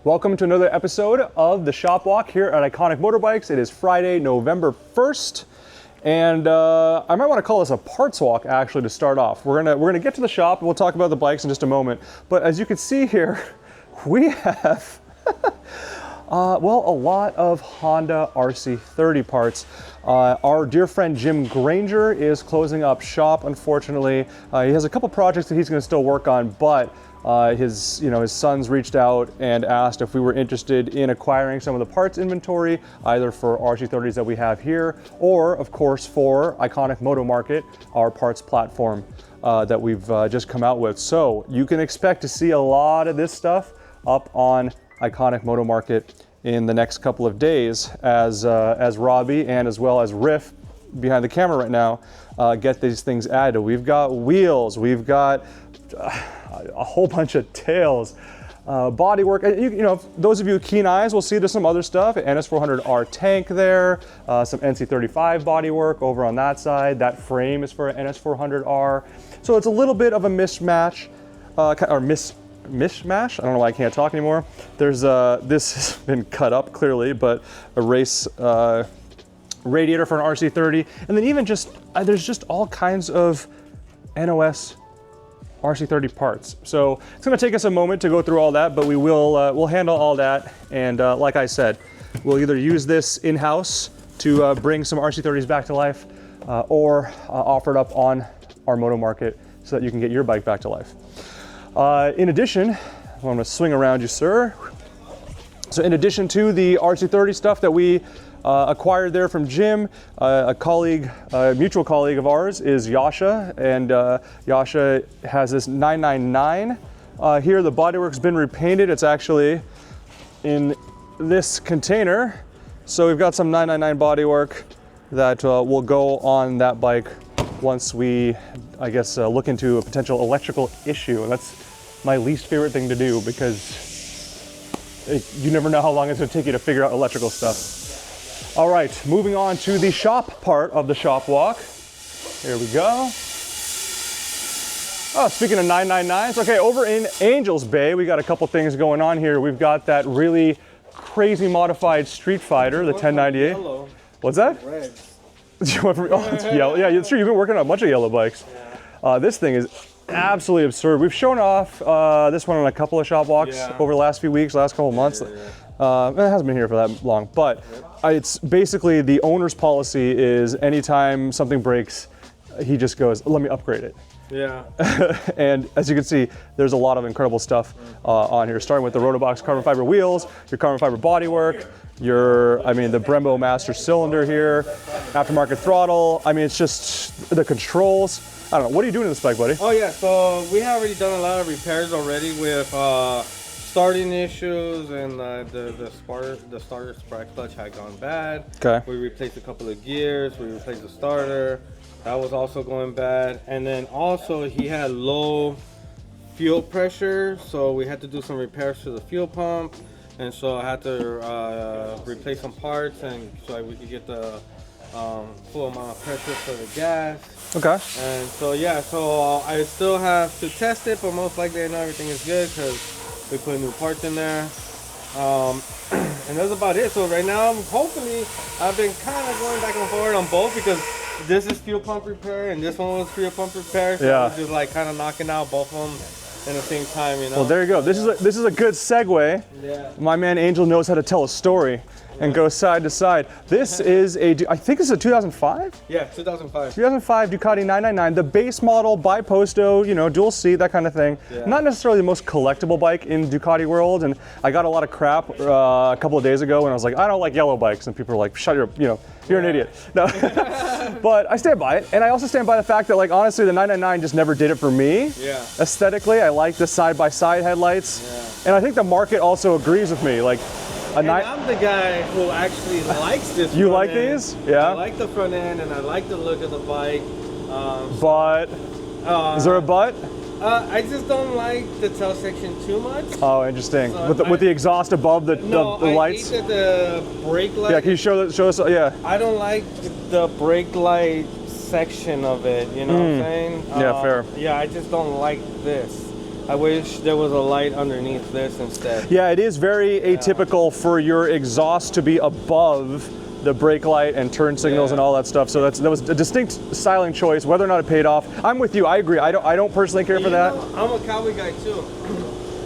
Welcome to another episode of the Shop Walk here at Iconic Motorbikes. It is Friday, November 1st, and I might want to call this a parts walk actually to start off. We're gonna get to the shop and we'll talk about the bikes in just a moment. But as you can see here, we have well, a lot of Honda RC30 parts. Our dear friend Jim Granger is closing up shop, unfortunately. He has a couple projects that he's going to still work on, but his sons reached out and asked if we were interested in acquiring some of the parts inventory, either for RC30s that we have here, or of course for Iconic Moto Market, our parts platform that we've just come out with. So you can expect to see a lot of this stuff up on Iconic Moto Market in the next couple of days as Robbie and as well as Riff behind the camera right now get these things added. We've got wheels, we've got a whole bunch of tails, bodywork. You know, those of you with keen eyes will see there's some other stuff. NS400R tank there, some NC35 bodywork over on that side. That frame is for an NS400R. So it's a little bit of a mismatch, mishmash. I don't know why I can't talk anymore. There's this has been cut up clearly, but a race radiator for an RC30, and then even just there's just all kinds of NOS RC30 parts. So it's going to take us a moment to go through all that, but we will we'll handle all that. And like I said, we'll either use this in-house to bring some RC30s back to life, or offer it up on our Moto Market so that you can get your bike back to life. In addition, I'm going to swing around you, sir. So in addition to the RC30 stuff that we acquired there from Jim, a colleague, a mutual colleague of ours is Yasha, and Yasha has this 999. Here the bodywork's been repainted. It's actually in this container. So we've got some 999 bodywork that will go on that bike once we, I guess, look into a potential electrical issue. And that's my least favorite thing to do because you never know how long it's going to take you to figure out electrical stuff. All right, moving on to the shop part of the shop walk. Here we go. Oh, speaking of 999s, okay, over in Angels Bay, we got a couple things going on here. We've got that really crazy modified Street Fighter, the 1098. Yellow. What's that? Red. Oh, it's yellow. Yeah, it's true. You've been working on a bunch of yellow bikes. Yeah. This thing is absolutely absurd. We've shown off this one on a couple of shop walks over the last few weeks, last couple of months. It hasn't been here for that long, but it's basically the owner's policy is anytime something breaks, he just goes, let me upgrade it. Yeah. And as you can see, there's a lot of incredible stuff on here, starting with the Rotobox carbon fiber wheels, your carbon fiber bodywork, the Brembo master cylinder here, aftermarket throttle. I mean, it's just the controls. I don't know. What are you doing to this bike, buddy? Oh yeah, so we have already done a lot of repairs already with starting issues, and the starter spark clutch had gone bad. Okay. We replaced a couple of gears. We replaced the starter. That was also going bad. And then also he had low fuel pressure, so we had to do some repairs to the fuel pump. And so I had to replace some parts, and so we could get the full amount of pressure for the gas. Okay. And so yeah, so I still have to test it, but most likely I know everything is good because we put new parts in there. And that's about it. So right now, hopefully, I've been kind of going back and forth on both because this is fuel pump repair and this one was fuel pump repair. So yeah. I'm just like kind of knocking out both of them at the same time, you know. Well, there you go. This is a good segue. Yeah. My man Angel knows how to tell a story and go side to side. This is I think this is a 2005? Yeah, 2005. 2005 Ducati 999, the base model, bi-posto, dual seat, that kind of thing. Yeah. Not necessarily the most collectible bike in Ducati world, and I got a lot of crap a couple of days ago when I was like, I don't like yellow bikes, and people were like, shut your, you're an idiot. No. But I stand by it, and I also stand by the fact that, like, honestly, the 999 just never did it for me. Yeah. Aesthetically, I like the side-by-side headlights, and I think the market also agrees with me. Like, and I'm the guy who actually likes this. You like these? Yeah. I like the front end and I like the look of the bike. But is there a but? I just don't like the tail section too much. Oh, interesting. So with the exhaust above the lights. I hate that the brake light. Yeah, can you show us? Yeah. I don't like the brake light section of it. You know what I'm saying? Yeah, fair. Yeah, I just don't like this. I wish there was a light underneath this instead. Yeah, it is very atypical for your exhaust to be above the brake light and turn signals and all that stuff. So that was a distinct styling choice. Whether or not it paid off, I'm with you. I agree. I don't personally care for that. I'm a Cowboy guy too.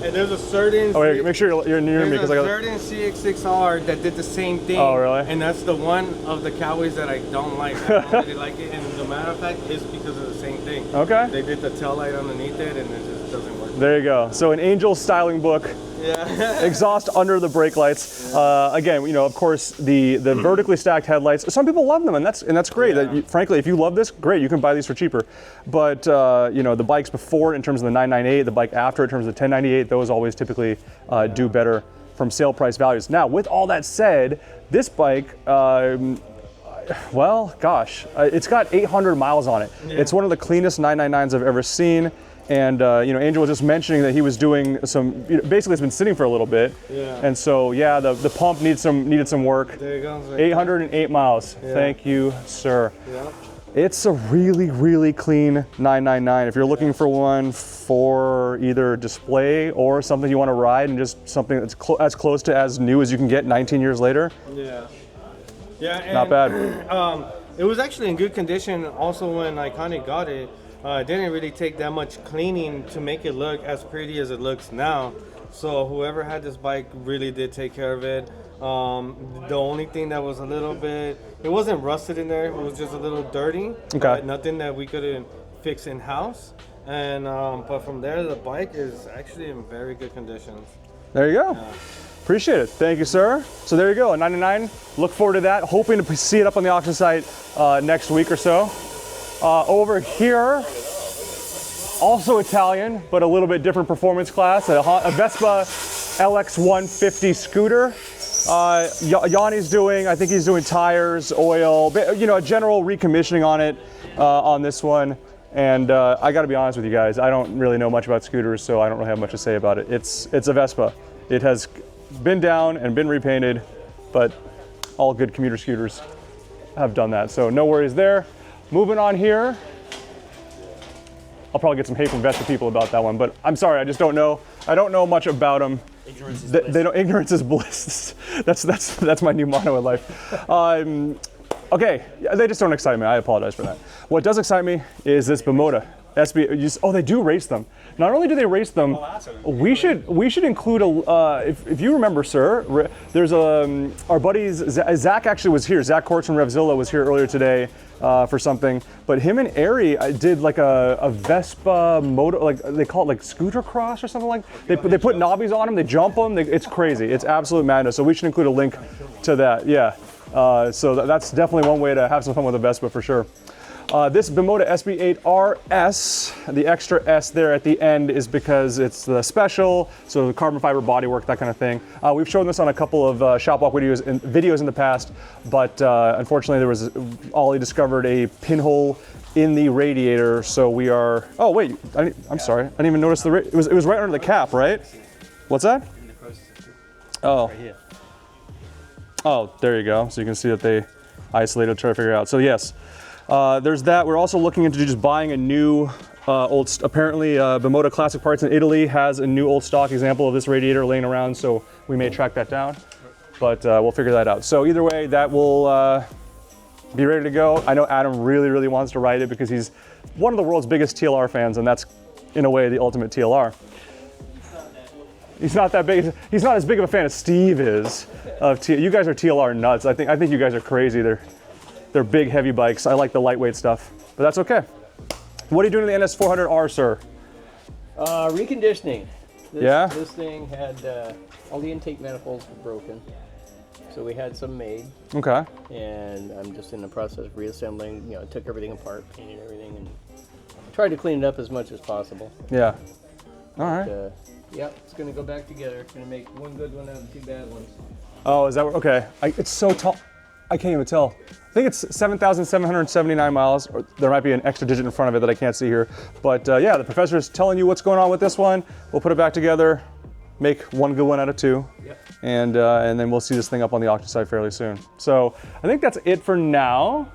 And there's a certain. Oh, wait, make sure you're near me because I got. There's a certain CX6R that did the same thing. Oh, really? And that's the one of the Cowboys that I don't like. I don't really like it. And as a matter of fact, it's because of the same thing. Okay. They did the tail light underneath it, and it just doesn't work. There you go. So an Angel styling book. Yeah. Exhaust under the brake lights. Again, you know, of course, the vertically stacked headlights. Some people love them, and that's great. Yeah. Frankly, if you love this, great. You can buy these for cheaper. But you know, the bikes before, in terms of the 998, the bike after, in terms of the 1098, those always typically do better from sale price values. Now, with all that said, this bike. Well, gosh, it's got 800 miles on it. Yeah. It's one of the cleanest 999s I've ever seen. And you know, Angel was just mentioning that he was doing some. You know, basically, it's been sitting for a little bit. Yeah. And so, yeah, the pump needed some work. There you go. 808 miles. Yeah. Thank you, sir. Yeah. It's a really clean 999. If you're looking for one for either display or something you want to ride, and just something that's as close to as new as you can get 19 years later. Yeah. Yeah. And, not bad. It was actually in good condition. Also, when Iconic got it. It didn't really take that much cleaning to make it look as pretty as it looks now. So whoever had this bike really did take care of it. The only thing that was a little bit, it wasn't rusted in there, it was just a little dirty. Okay. Nothing that we couldn't fix in-house. And but from there, the bike is actually in very good condition. There you go. Yeah. Appreciate it. Thank you, sir. So there you go, a 99. Look forward to that. Hoping to see it up on the auction site next week or so. Over here, also Italian, but a little bit different performance class, a Vespa LX150 scooter. Yanni's doing, I think he's doing tires, oil, you know, a general recommissioning on it, on this one. And I gotta be honest with you guys, I don't really know much about scooters, so I don't really have much to say about it. It's a Vespa. It has been down and been repainted, but all good commuter scooters have done that, so no worries there. Moving on here, I'll probably get some hate from Vespa people about that one, but I'm sorry, I just don't know. I don't know much about them. Ignorance is bliss. Ignorance is bliss. That's my new motto in life. Okay, they just don't excite me. I apologize for that. What does excite me is this Bimota. Oh, they do race them. Not only do they race them, we should include if you remember, sir. There's our buddies Zach actually was here. Zach Kortz from Revzilla was here earlier today for something. But him and Ari did like a Vespa moto, like they call it like scooter cross or something like. They put knobbies on them, they jump them. It's crazy. It's absolute madness. So we should include a link to that. Yeah. So that's definitely one way to have some fun with a Vespa for sure. This Bimota SB8RS, the extra S there at the end is because it's the special, so the carbon fiber bodywork, that kind of thing. We've shown this on a couple of shop walk videos in the past, but unfortunately Ollie discovered a pinhole in the radiator, so we are. Oh wait, I'm sorry, I didn't even notice it was right under the cap, right? What's that? Oh. Right here. Oh, there you go. So you can see that they isolated to try to figure it out. So yes. There's that. We're also looking into just buying a new apparently Bimota Classic Parts in Italy has a new old stock example of this radiator laying around, so we may track that down, but we'll figure that out. So either way, that will be ready to go. I know Adam really wants to ride it because he's one of the world's biggest TLR fans, and that's in a way the ultimate TLR. He's not that big. He's not as big of a fan as Steve is. You guys are TLR nuts. I think you guys are crazy. They're big, heavy bikes. I like the lightweight stuff, but that's okay. What are you doing to the NS400R, sir? Reconditioning. This thing had all the intake manifolds were broken, so we had some made. Okay. And I'm just in the process of reassembling. You know, I took everything apart, painted everything, and tried to clean it up as much as possible. Yeah. All right. Yep, it's gonna go back together. It's gonna make one good one out of two bad ones. Oh, is that okay? It's so tall. I can't even tell. I think it's 7,779 miles, or there might be an extra digit in front of it that I can't see here. But yeah, the professor is telling you what's going on with this one. We'll put it back together, make one good one out of two. Yep. And then we'll see this thing up on the auction site fairly soon. So I think that's it for now.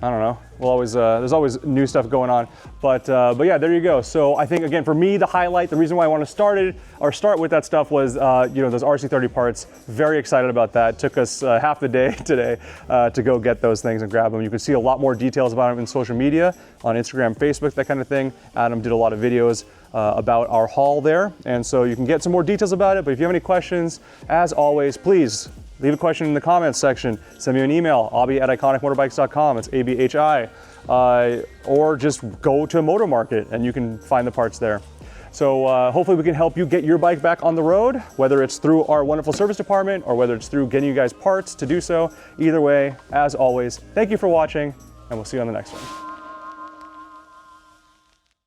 I don't know. We'll always, there's always new stuff going on. But yeah, there you go. So I think, again, for me, the highlight, the reason why I want to start with that stuff was, you know, those RC30 parts. Very excited about that. Took us half the day today to go get those things and grab them. You can see a lot more details about them in social media, on Instagram, Facebook, that kind of thing. Adam did a lot of videos about our haul there. And so you can get some more details about it. But if you have any questions, as always, please leave a question in the comments section. Send me an email, abhi@iconicmotorbikes.com. It's ABHI. Or just go to a motor market and you can find the parts there. So hopefully we can help you get your bike back on the road, whether it's through our wonderful service department or whether it's through getting you guys parts to do so. Either way, as always, thank you for watching and we'll see you on the next one.